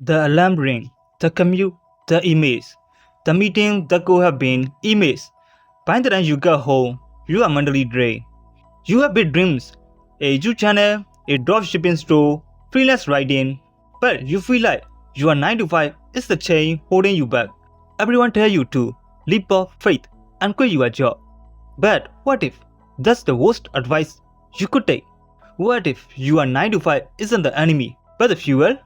the alarm ring, the commute, the emails, the meeting that could have been emails. By the time you get home, you are mentally drained. You have big dreams, a YouTube channel, a dropshipping store, freelance writing, but you feel like your 9 to 5 is the chain holding you back. Everyone tells you to leap of faith and quit your job. But what if that's the worst advice you could take? What if your 9 to 5 isn't the enemy but the fuel?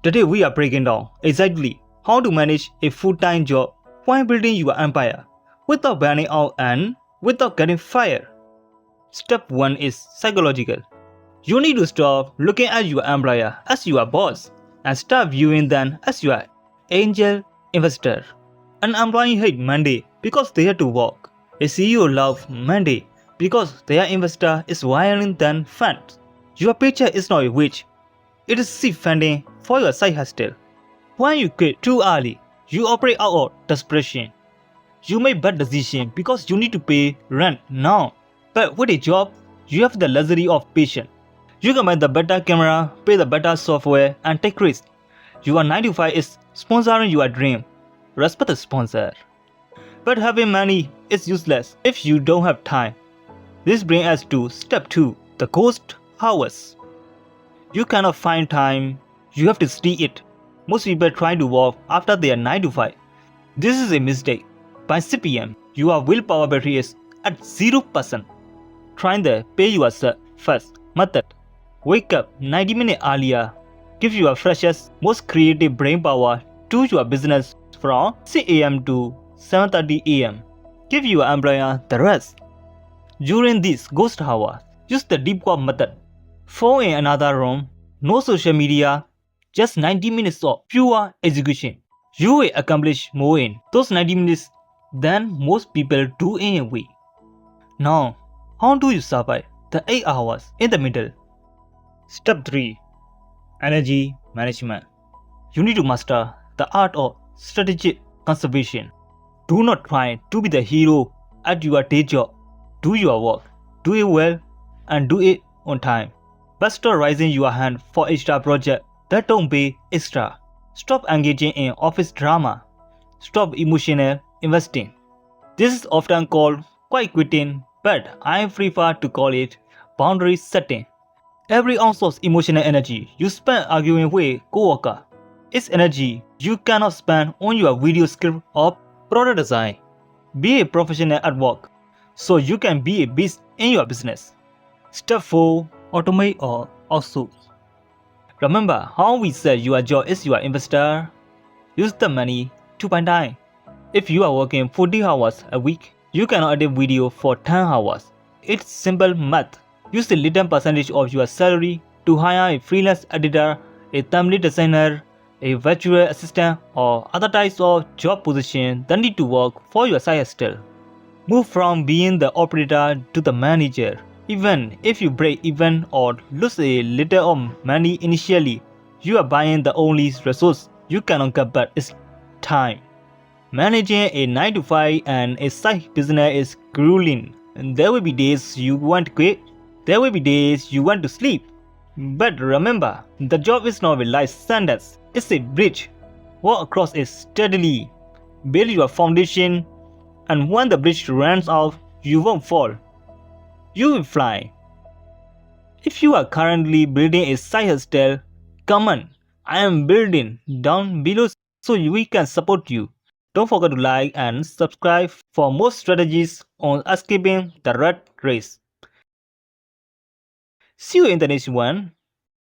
Today we are breaking down exactly how to manage a full-time job while building your empire without burning out and without getting fired. Step 1 is psychological. You need to stop looking at your employer as your boss and start viewing them as your angel investor. An employee hates Monday because they have to work. A CEO loves Monday because their investor is wiring them funds. Your paycheck is not a wage. It is seed funding for your side hustle. When you quit too early, you operate out of desperation. You make bad decisions because you need to pay rent now. But with a job, you have the luxury of patience. You can buy the better camera, pay the better software, and take risks. Your 9 to 5 is sponsoring your dream. Respect the sponsor. But having money is useless if you don't have time. This brings us to step 2, the ghost hours. You cannot find time, you have to steal it. Most people try to work after their 9 to 5. This is a mistake. By 6 pm, your willpower battery is at 0%. Try the pay yourself first method. Wake up 90 minutes earlier. Give your freshest, most creative brain power to your business from 6 am to 7:30 am. Give your employer the rest. During this ghost hour, use the deep work method. Phone in another room, no social media, just 90 minutes of pure execution. You will accomplish more in those 90 minutes than most people do in a week. Now, how do you survive the 8 hours in the middle? Step 3. Energy management. You need to master the art of strategic conservation. Do not try to be the hero at your day job. Do your work, do it well, and do it on time. But stop raising your hand for extra projects that don't pay extra. Stop engaging in office drama. Stop emotional investing. This is often called quiet quitting, but I prefer to call it boundary setting. Every ounce of emotional energy you spend arguing with coworker is energy you cannot spend on your video script or product design. Be a professional at work so you can be a beast in your business. Step 4. Automate or outsource. Remember how we said your job is your investor? Use the money to buy time. If you are working 40 hours a week, you cannot edit video for 10 hours. It's simple math. Use a little percentage of your salary to hire a freelance editor, a thumbnail designer, a virtual assistant, or other types of job positions that need to work for your side hustle. Move from being the operator to the manager. Even if you break even or lose a little of money initially, you are buying the only resource you cannot get back is time. Managing a 9 to 5 and a side business is grueling. There will be days you want to quit. There will be days you want to sleep. But remember, the job is not a life sentence. It's a bridge. Walk across it steadily. Build your foundation. And when the bridge runs out, you won't fall. You will fly. If you are currently building a side hustle, come on. I am building down below so we can support you. Don't forget to like and subscribe for more strategies on escaping the rat race. See you in the next one.